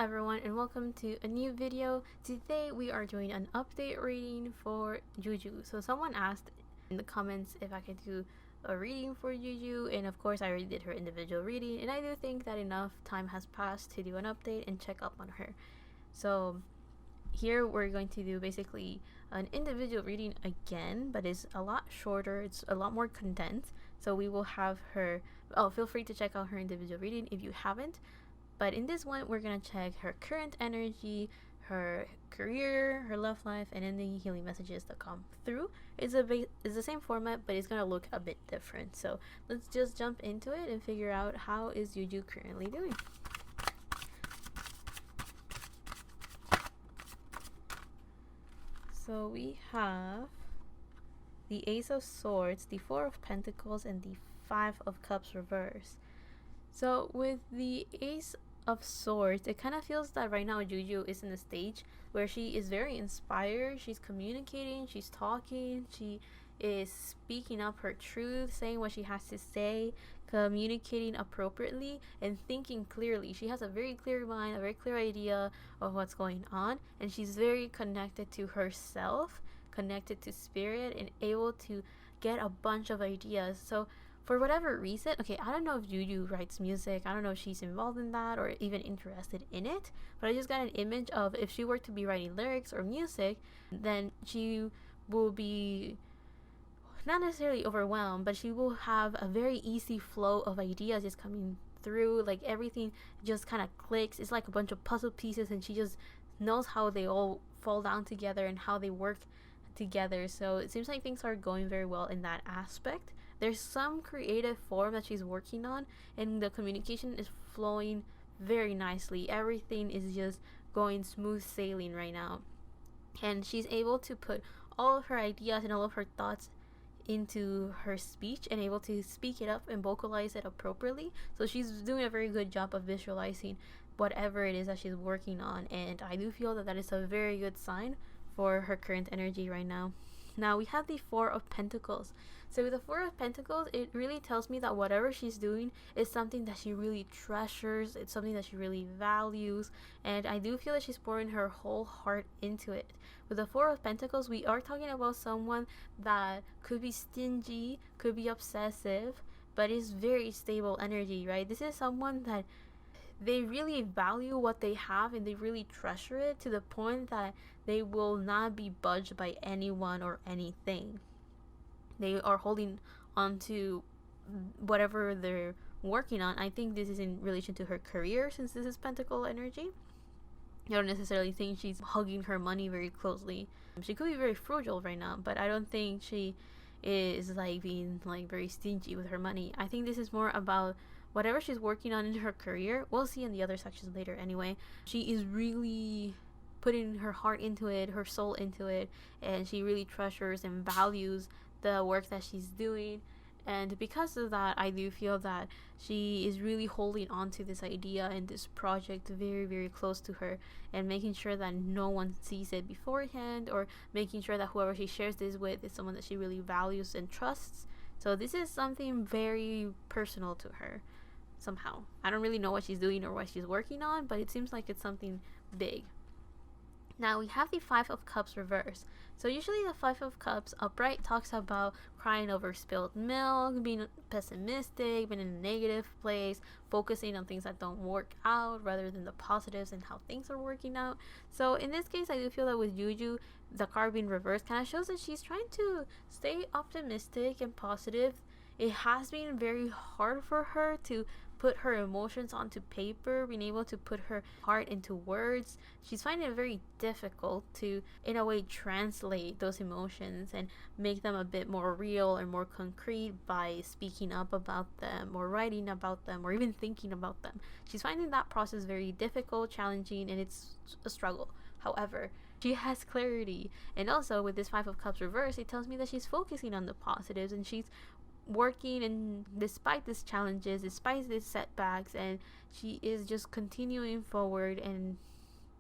everyone and welcome to a new video. Today we are doing an update reading for Yuju. So someone asked in the comments if I could do a reading for Yuju, and of course I already did her individual reading, and I do think that enough time has passed to do an update and check up on her. So here we're going to do basically an individual reading again, but it's a lot shorter, it's a lot more condensed. So we will have her, feel free to check out her individual reading if you haven't. But in this one, we're going to check her current energy, her career, her love life, and any healing messages that come through. It's the same format, but it's going to look a bit different. So let's just jump into it and figure out how is Yuju currently doing. So we have the Ace of Swords, the Four of Pentacles, and the Five of Cups reversed. So with the Ace of Swords, it kind of feels that right now Yuju is in a stage where she is very inspired. She's communicating, she's talking, she is speaking up her truth, saying what she has to say, communicating appropriately, and thinking clearly. She has a very clear mind, a very clear idea of what's going on, and she's very connected to herself, connected to spirit, and able to get a bunch of ideas. So for whatever reason, okay, I don't know if Yuju writes music, I don't know if she's involved in that or even interested in it, but I just got an image of if she were to be writing lyrics or music, then she will be not necessarily overwhelmed, but she will have a very easy flow of ideas just coming through. Like everything just kind of clicks. It's like a bunch of puzzle pieces, and she just knows how they all fall down together and how they work together. So it seems like things are going very well in that aspect. There's some creative form that she's working on, and the communication is flowing very nicely. Everything is just going smooth sailing right now, and she's able to put all of her ideas and all of her thoughts into her speech and able to speak it up and vocalize it appropriately. So she's doing a very good job of visualizing whatever it is that she's working on, and I do feel that that is a very good sign for her current energy right now. Now we have the Four of Pentacles. So with the Four of Pentacles, it really tells me that whatever she's doing is something that she really treasures, it's something that she really values, and I do feel that she's pouring her whole heart into it. With the Four of Pentacles, we are talking about someone that could be stingy, could be obsessive, but is very stable energy, right? This is someone that they really value what they have and they really treasure it to the point that they will not be budged by anyone or anything. They are holding on to whatever they're working on. I think this is in relation to her career, since this is Pentacle energy. I don't necessarily think she's hugging her money very closely. She could be very frugal right now, but I don't think she is like being like very stingy with her money. I think this is more about whatever she's working on in her career. We'll see in the other sections later anyway. She is really putting her heart into it, her soul into it, and she really treasures and values the work that she's doing. And because of that, I do feel that she is really holding on to this idea and this project very, very close to her, and making sure that no one sees it beforehand, or making sure that whoever she shares this with is someone that she really values and trusts. So this is something very personal to her somehow. I don't really know what she's doing or what she's working on, but it seems like it's something big. Now we have the Five of Cups reversed. So usually the Five of Cups upright talks about crying over spilled milk, being pessimistic, being in a negative place, focusing on things that don't work out rather than the positives and how things are working out. So in this case, I do feel that with Yuju, the card being reversed kind of shows that she's trying to stay optimistic and positive. It has been very hard for her to put her emotions onto paper, being able to put her heart into words. She's finding it very difficult to, in a way, translate those emotions and make them a bit more real or more concrete by speaking up about them or writing about them or even thinking about them. She's finding that process very difficult, challenging, and it's a struggle. However, she has clarity, and also with this Five of Cups reversed, it tells me that she's focusing on the positives and she's working, and despite these challenges, despite these setbacks, and she is just continuing forward and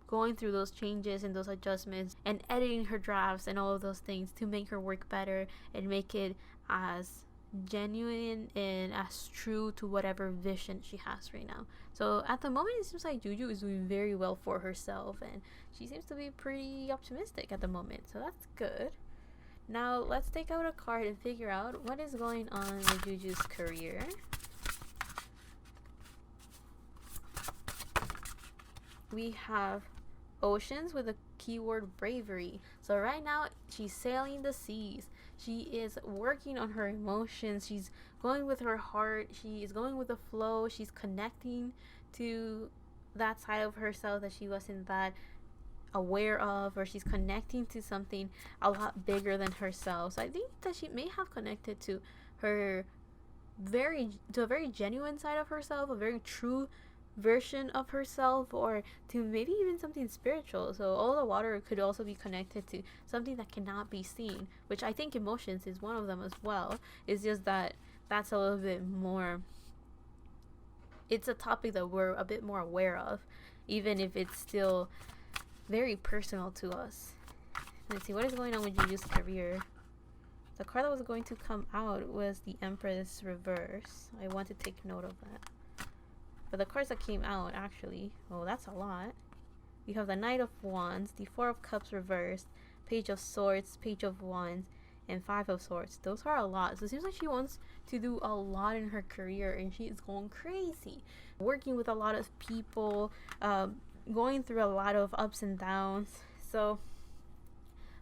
going through those changes and those adjustments and editing her drafts and all of those things to make her work better and make it as genuine and as true to whatever vision she has right now. So at the moment, it seems like Juju is doing very well for herself, and she seems to be pretty optimistic at the moment. So that's good. Now let's take out a card and figure out what is going on with Juju's career. We have oceans with a keyword bravery. So right now she's sailing the seas. She is working on her emotions. She's going with her heart. She is going with the flow. She's connecting to that side of herself that she wasn't that aware of, or she's connecting to something a lot bigger than herself. So I think that she may have connected to a very genuine side of herself, a very true version of herself, or to maybe even something spiritual. So all the water could also be connected to something that cannot be seen, which I think emotions is one of them as well. It's just that that's a little bit more, it's a topic that we're a bit more aware of, even if it's still very personal to us. Let's see what is going on with Juju's career. The card that was going to come out was the Empress reverse. I want to take note of that. But the cards that came out, actually, oh, that's a lot. We have the Knight of Wands, the Four of Cups reversed, Page of Swords, Page of Wands, and Five of Swords. Those are a lot. So it seems like she wants to do a lot in her career, and she is going crazy. Working with a lot of people, going through a lot of ups and downs. So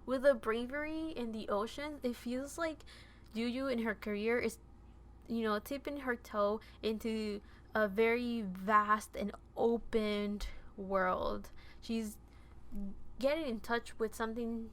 with the bravery in the ocean, it feels like Juju in her career is, tipping her toe into a very vast and opened world. She's getting in touch with something,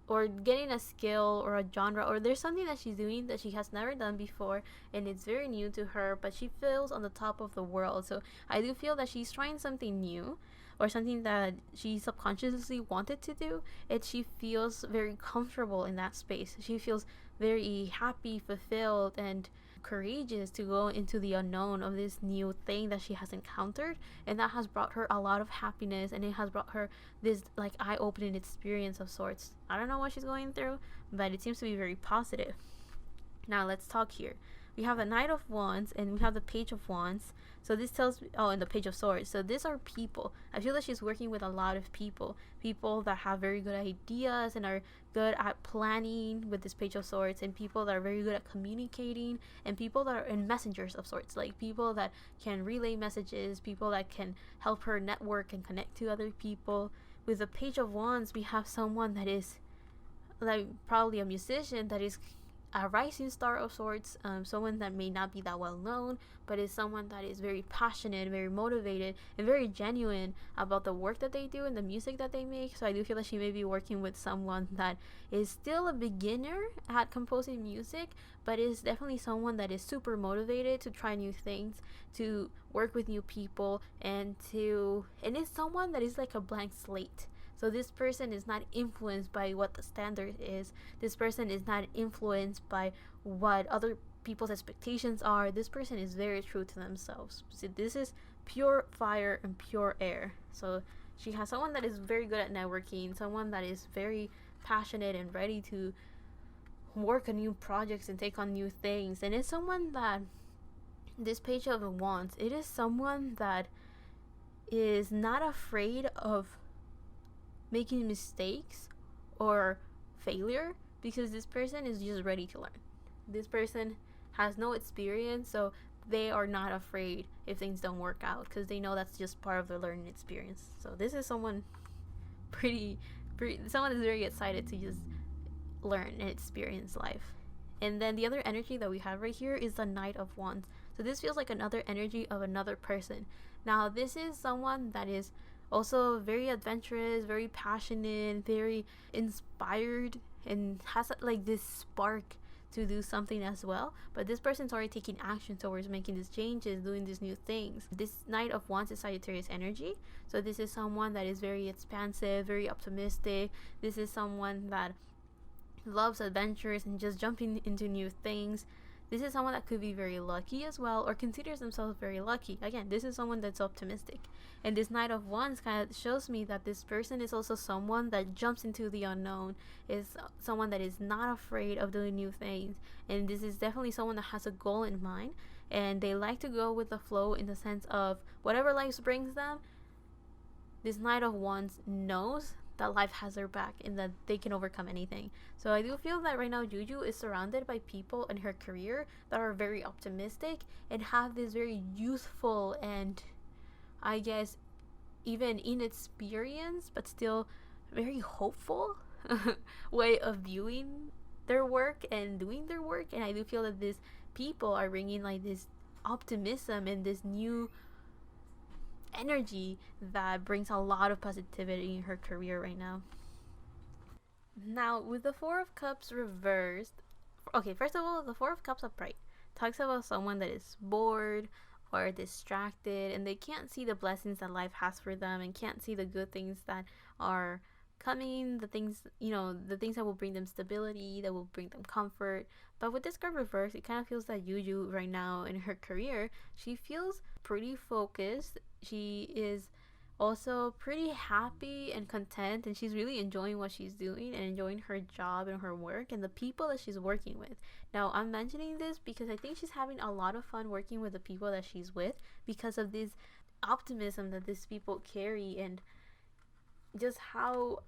or getting a skill or a genre, or there's something that she's doing that she has never done before, and it's very new to her, but she feels on the top of the world. So I do feel that she's trying something new, or something that she subconsciously wanted to do, and she feels very comfortable in that space. She feels very happy, fulfilled, and courageous to go into the unknown of this new thing that she has encountered, and that has brought her a lot of happiness, and it has brought her this like eye-opening experience of sorts. I don't know what she's going through, but it seems to be very positive. Now let's talk here. We have the Knight of Wands and we have the Page of Wands. So this tells me, and the Page of Swords. So these are people. I feel that she's working with a lot of people that have very good ideas and are good at planning with this Page of Swords, and people that are very good at communicating, and people that are in messengers of sorts, like people that can relay messages, people that can help her network and connect to other people. With the Page of Wands, we have someone that is like probably a musician, that is a rising star of sorts, someone that may not be that well known, but is someone that is very passionate, very motivated, and very genuine about the work that they do and the music that they make. So I do feel that she may be working with someone that is still a beginner at composing music, but is definitely someone that is super motivated to try new things, to work with new people, and is someone that is like a blank slate. So this person is not influenced by what the standard is. This person is not influenced by what other people's expectations are. This person is very true to themselves. So this is pure fire and pure air. So she has someone that is very good at networking, someone that is very passionate and ready to work on new projects and take on new things. And it's someone that, this Page of Wands, it is someone that is not afraid of making mistakes or failure, because this person is just ready to learn. This person has no experience, so they are not afraid if things don't work out, because they know that's just part of their learning experience. So this is someone someone is very excited to just learn and experience life. And then the other energy that we have right here is the Knight of Wands. So this feels like another energy of another person. Now this is someone that is also very adventurous, very passionate, very inspired, and has like this spark to do something as well. But this person's already taking action towards making these changes, doing these new things. This Knight of Wands is Sagittarius energy. So this is someone that is very expansive, very optimistic. This is someone that loves adventures and just jumping into new things. This is someone that could be very lucky as well, or considers themselves very lucky. Again, this is someone that's optimistic. And this Knight of Wands kind of shows me that this person is also someone that jumps into the unknown, is someone that is not afraid of doing new things. And this is definitely someone that has a goal in mind, and they like to go with the flow in the sense of whatever life brings them. This Knight of Wands knows that life has their back and that they can overcome anything. So I do feel that right now Yuju is surrounded by people in her career that are very optimistic and have this very youthful and, I guess, even inexperienced but still very hopeful way of viewing their work and doing their work. And I do feel that these people are bringing like this optimism and this new energy that brings a lot of positivity in her career right now. Now, with the Four of Cups reversed, okay, first of all, the Four of Cups upright talks about someone that is bored or distracted and they can't see the blessings that life has for them and can't see the good things that are coming, the things, the things that will bring them stability, that will bring them comfort. But with this card reversed, it kind of feels that Yuju right now in her career, she feels pretty focused. She is also pretty happy and content, and she's really enjoying what she's doing and enjoying her job and her work and the people that she's working with. Now, I'm mentioning this because I think she's having a lot of fun working with the people that she's with because of this optimism that these people carry and just how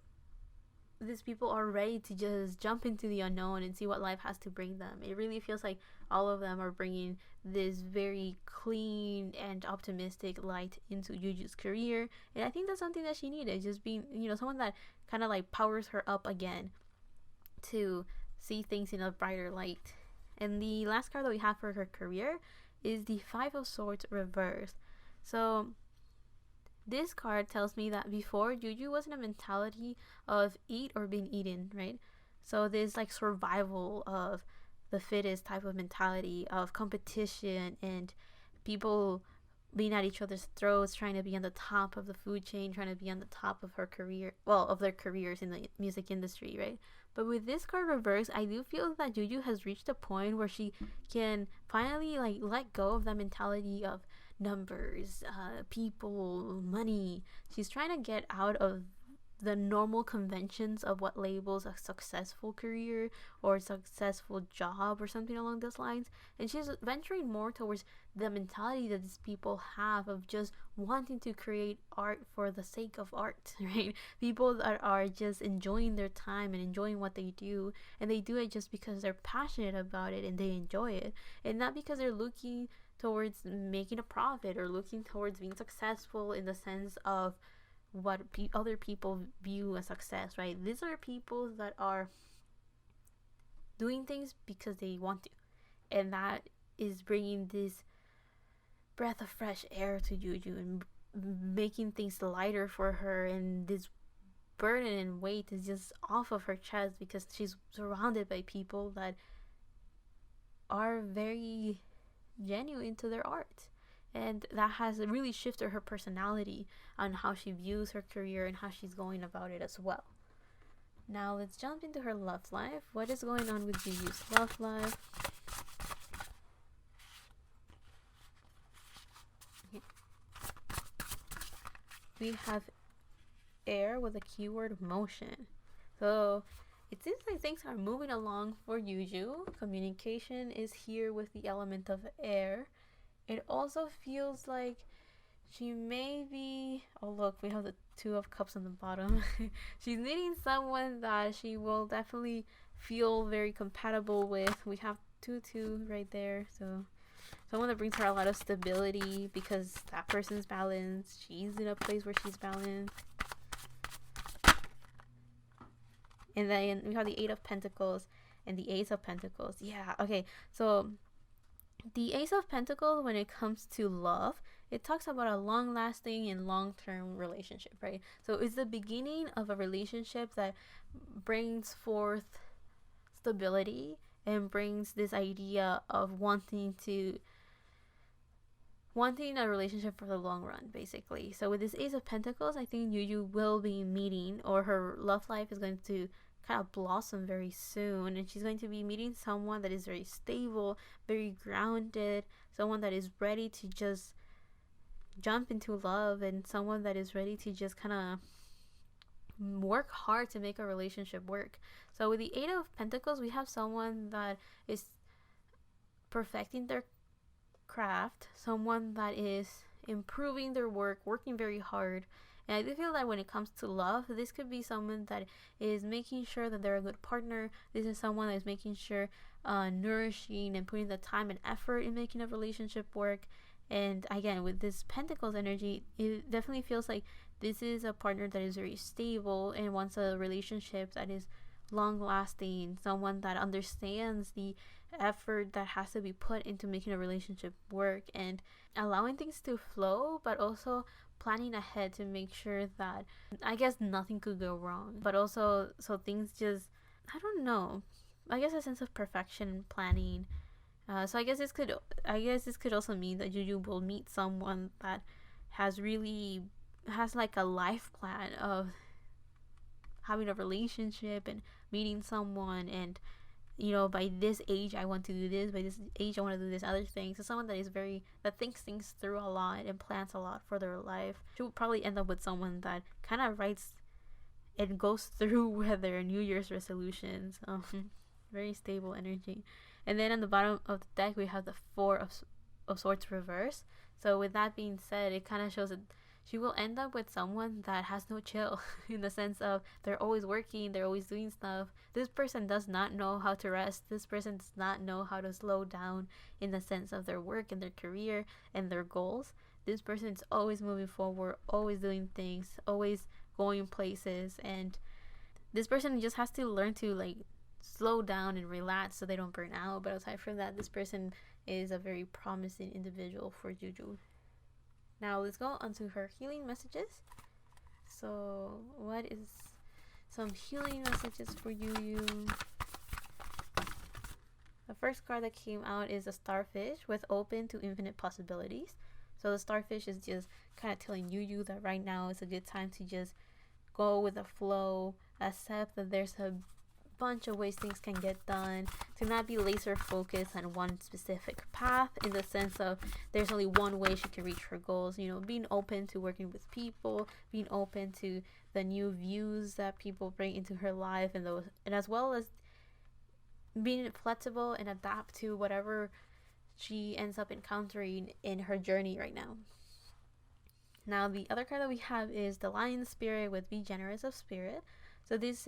these people are ready to just jump into the unknown and see what life has to bring them. It really feels like all of them are bringing this very clean and optimistic light into Yuju's career, and I think that's something that she needed, just being, someone that kind of like powers her up again to see things in a brighter light. And the last card that we have for her career is the Five of Swords reversed. So this card tells me that before, Yuju was in a mentality of eat or being eaten, right? So this like survival of the fittest type of mentality of competition and people being at each other's throats, trying to be on the top of the food chain, trying to be on the top of her career, well, of their careers in the music industry, right? But with this card reversed, I do feel that Yuju has reached a point where she can finally like let go of that mentality of numbers, people, money. She's trying to get out of the normal conventions of what labels a successful career or a successful job or something along those lines, and she's venturing more towards the mentality that these people have of just wanting to create art for the sake of art, right? People that are just enjoying their time and enjoying what they do, and they do it just because they're passionate about it and they enjoy it, and not because they're looking towards making a profit or looking towards being successful in the sense of what other people view as success, right? These are people that are doing things because they want to, and that is bringing this breath of fresh air to Yuju and making things lighter for her, and this burden and weight is just off of her chest because she's surrounded by people that are very genuine to their art. And that has really shifted her personality on how she views her career and how she's going about it as well. Now let's jump into her love life. What is going on with Yuju's love life? Okay. We have air with a keyword motion. So it seems like things are moving along for Yuju. Communication is here with the element of air. It also feels like she may be, oh look, we have the Two of Cups on the bottom. She's needing someone that she will definitely feel very compatible with. We have 2-2 right there, so someone that brings her a lot of stability because that person's balanced. She's in a place where she's balanced. And then we have the Eight of Pentacles and the Ace of Pentacles. Yeah, okay, so the Ace of Pentacles, when it comes to love, it talks about a long-lasting and long-term relationship, right? So it's the beginning of a relationship that brings forth stability and brings this idea of wanting a relationship for the long run, basically. So with this Ace of Pentacles, I think Yuju will be meeting, or her love life is going to kind of blossom very soon, and she's going to be meeting someone that is very stable, very grounded, someone that is ready to just jump into love, and someone that is ready to just kind of work hard to make a relationship work. So with the Eight of Pentacles, we have someone that is perfecting their craft, someone that is improving their work, working very hard. And I do feel that when it comes to love, this could be someone that is making sure that they're a good partner. This is someone that is making sure, nourishing and putting the time and effort in making a relationship work. And again, with this Pentacles energy, it definitely feels like this is a partner that is very stable and wants a relationship that is long lasting, someone that understands the effort that has to be put into making a relationship work and allowing things to flow, but also planning ahead to make sure that, I guess, nothing could go wrong, but also so things just, I don't know, I guess a sense of perfection and planning. So I guess this could also mean that Juju will meet someone that has like a life plan of having a relationship and meeting someone, and by this age I want to do this, by this age I want to do this other thing. So someone that thinks things through a lot and plans a lot for their life. She will probably end up with someone that kind of writes and goes through with their New Year's resolutions. Very stable energy. And then on the bottom of the deck we have the Four of Swords reverse. So with that being said, it kind of shows that she will end up with someone that has no chill in the sense of they're always working, they're always doing stuff. This person does not know how to rest. This person does not know how to slow down in the sense of their work and their career and their goals. This person is always moving forward, always doing things, always going places, and this person just has to learn to slow down and relax so they don't burn out. But aside from that, this person is a very promising individual for Juju. Now let's go on to her healing messages. So what is some healing messages for Yuju? The first card that came out is a starfish with open to infinite possibilities. So the starfish is just kind of telling Yuju that right now is a good time to just go with the flow, accept that there's a bunch of ways things can get done, to not be laser focused on one specific path in the sense of there's only one way she can reach her goals. Being open to working with people, being open to the new views that people bring into her life, and as well as being flexible and adapt to whatever she ends up encountering in her journey right now. Now the other card that we have is the Lion Spirit with Be Generous of Spirit. So this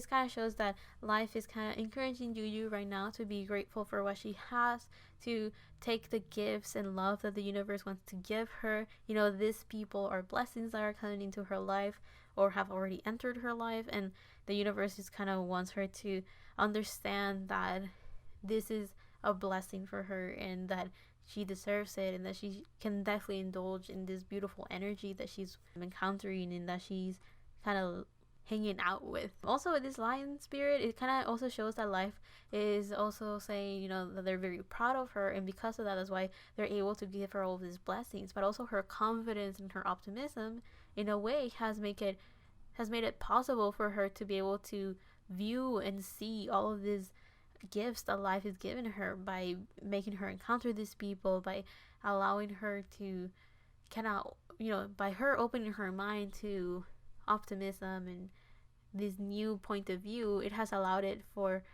kind of shows that life is kind of encouraging Yuju right now to be grateful for what she has, to take the gifts and love that the universe wants to give her. These people are blessings that are coming into her life or have already entered her life, and the universe just kind of wants her to understand that this is a blessing for her and that she deserves it, and that she can definitely indulge in this beautiful energy that she's encountering and that she's kind of hanging out with. Also with this Lion Spirit, it kind of also shows that life is also saying, that they're very proud of her, and because of that, that's why they're able to give her all these blessings. But also her confidence and her optimism, in a way, has made it possible for her to be able to view and see all of these gifts that life has given her by making her encounter these people, by allowing her to by her opening her mind to optimism and this new point of view. It has allowed it for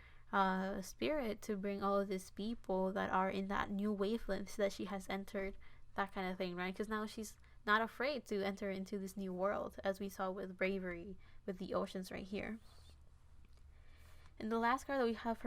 Spirit to bring all of these people that are in that new wavelength that she has entered, that kind of thing, right? Because now she's not afraid to enter into this new world, as we saw with Bravery with the oceans right here. And the last card that we have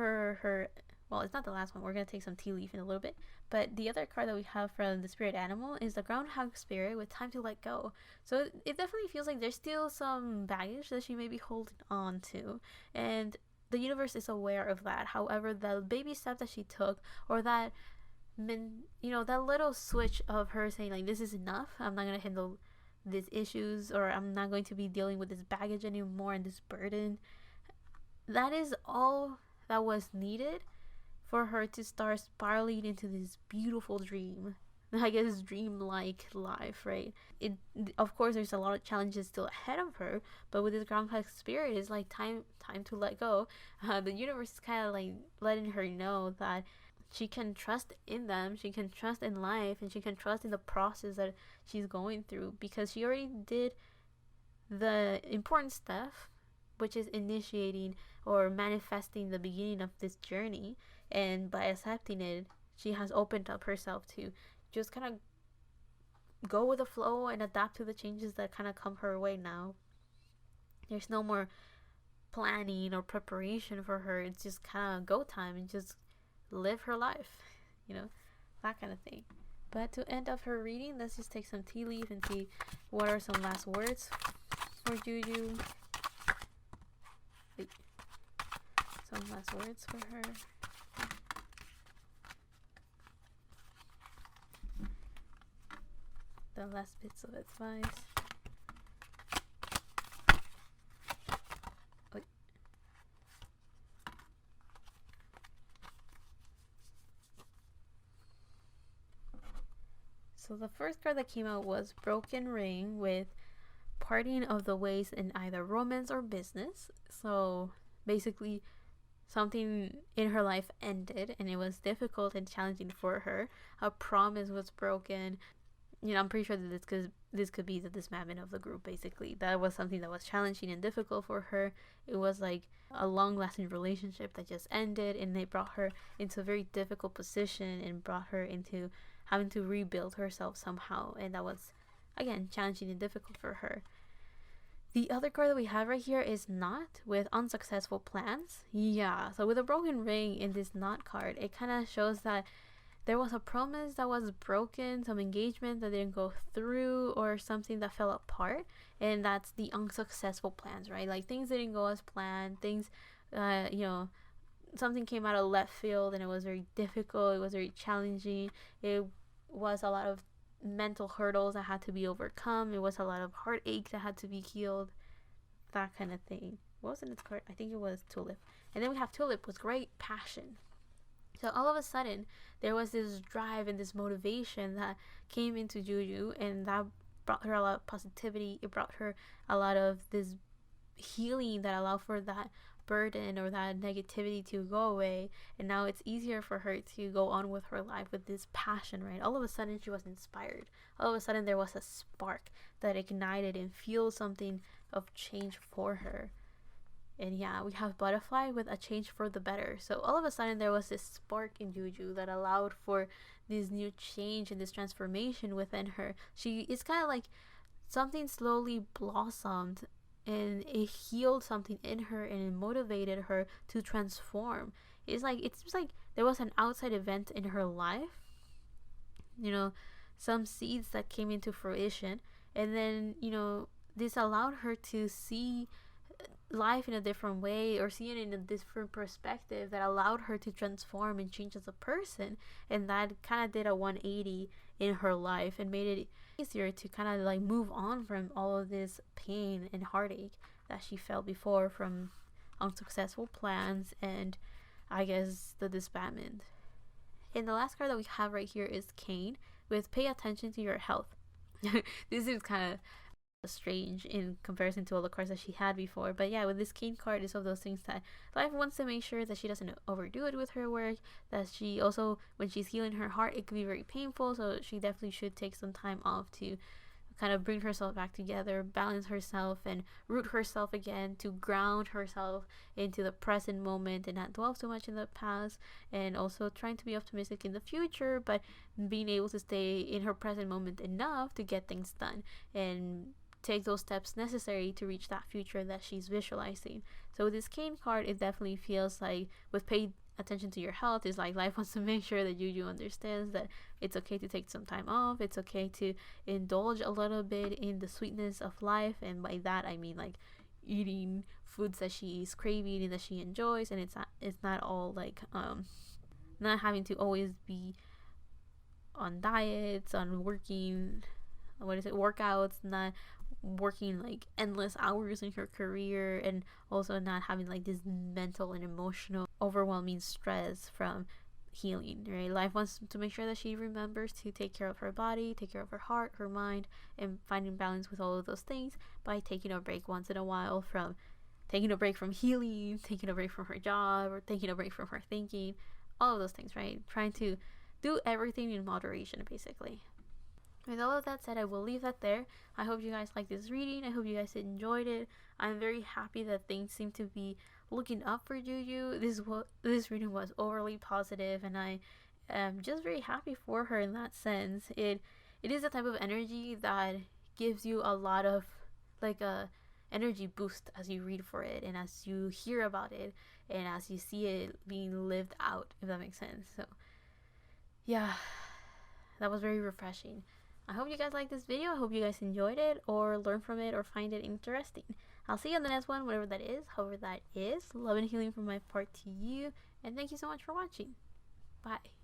well, it's not the last one, we're going to take some tea leaf in a little bit, but the other card that we have from the spirit animal is the Groundhog Spirit with Time to Let Go. So it definitely feels like there's still some baggage that she may be holding on to, and the universe is aware of that. However, the baby step that she took, or that little switch of her saying this is enough, I'm not going to handle these issues, or I'm not going to be dealing with this baggage anymore and this burden, that is all that was needed for her to start spiraling into this beautiful dream I guess, dreamlike life, right? It, of course, there's a lot of challenges still ahead of her, but with this groundhog spirit, it's like time to let go. The universe is kind of like letting her know that she can trust in them, she can trust in life, and she can trust in the process that she's going through, because she already did the important stuff, which is initiating or manifesting the beginning of this journey. And by accepting it, she has opened up herself to just kind of go with the flow and adapt to the changes that kind of come her way now. There's no more planning or preparation for her. It's just kind of go time and just live her life, you know, that kind of thing. But to end off her reading, let's just take some tea leaf and see what are some last words for Yuju. Wait. Some last words for her. The last bits of advice. Wait. So the first card that came out was Broken Ring with parting of the ways in either romance or business. So basically, something in her life ended and it was difficult and challenging for her. A promise was broken. You know, I'm pretty sure that this could be the dismantling of the group. Basically, that was something that was challenging and difficult for her. It was like a long-lasting relationship that just ended, and it brought her into a very difficult position and brought her into having to rebuild herself somehow, and that was, again, challenging and difficult for her. The other card that we have right here is Not, with unsuccessful plans. Yeah, so with a broken ring in this Not card, it kind of shows that there was a promise that was broken, some engagement that didn't go through, or something that fell apart, and that's the unsuccessful plans, right? Like, things didn't go as planned, things, you know, something came out of left field and it was very difficult, it was very challenging, it was a lot of mental hurdles that had to be overcome, it was a lot of heartache that had to be healed, that kind of thing. What was in its card? I think it was Tulip. And then we have Tulip with great passion. So all of a sudden, there was this drive and this motivation that came into Yuju, and that brought her a lot of positivity. It brought her a lot of this healing that allowed for that burden or that negativity to go away, and now it's easier for her to go on with her life with this passion, right? All of a sudden she was inspired. All of a sudden there was a spark that ignited and fueled something of change for her. And yeah, we have Butterfly with a change for the better. So all of a sudden there was this spark in Yuju that allowed for this new change and this transformation within her. It's kind of like something slowly blossomed, and it healed something in her, and it motivated her to transform. It seems like there was an outside event in her life, you know, some seeds that came into fruition, and then, you know, this allowed her to see life in a different way, or see it in a different perspective, that allowed her to transform and change as a person. And that kind of did a 180 in her life and made it easier to kind of like move on from all of this pain and heartache that she felt before from unsuccessful plans and, I guess, the disbandment. And the last card that we have right here is Cain with Pay Attention to Your Health. This is kind of strange in comparison to all the cards that she had before, but yeah, with this Cain card, it's one of those things that life wants to make sure that she doesn't overdo it with her work, that she also, when she's healing her heart, it can be very painful, so she definitely should take some time off to kind of bring herself back together, balance herself, and root herself again, to ground herself into the present moment and not dwell too much in the past, and also trying to be optimistic in the future, but being able to stay in her present moment enough to get things done and take those steps necessary to reach that future that she's visualizing. So with this Cain card, it definitely feels like, with Pay Attention to Your Health, is like life wants to make sure that Yuju understands that it's okay to take some time off, it's okay to indulge a little bit in the sweetness of life, and by that I mean like eating foods that she's craving and that she enjoys, and it's not all like not having to always be on diets, on working, workouts, not working like endless hours in her career, and also not having like this mental and emotional overwhelming stress from healing, right? Life wants to make sure that she remembers to take care of her body, take care of her heart, her mind, and finding balance with all of those things by taking a break once in a while from taking a break from healing, taking a break from her job, or taking a break from her thinking, all of those things, right? Trying to do everything in moderation, basically. With all of that said, I will leave that there. I hope you guys liked this reading. I hope you guys enjoyed it. I'm very happy that things seem to be looking up for Yuju. This reading was overly positive, and I am just very happy for her in that sense. It is a type of energy that gives you a lot of like a energy boost as you read for it and as you hear about it and as you see it being lived out, if that makes sense. So yeah, that was very refreshing. I hope you guys liked this video. I hope you guys enjoyed it or learned from it or find it interesting. I'll see you on the next one, whatever that is, however that is. Love and healing from my part to you, and thank you so much for watching. Bye.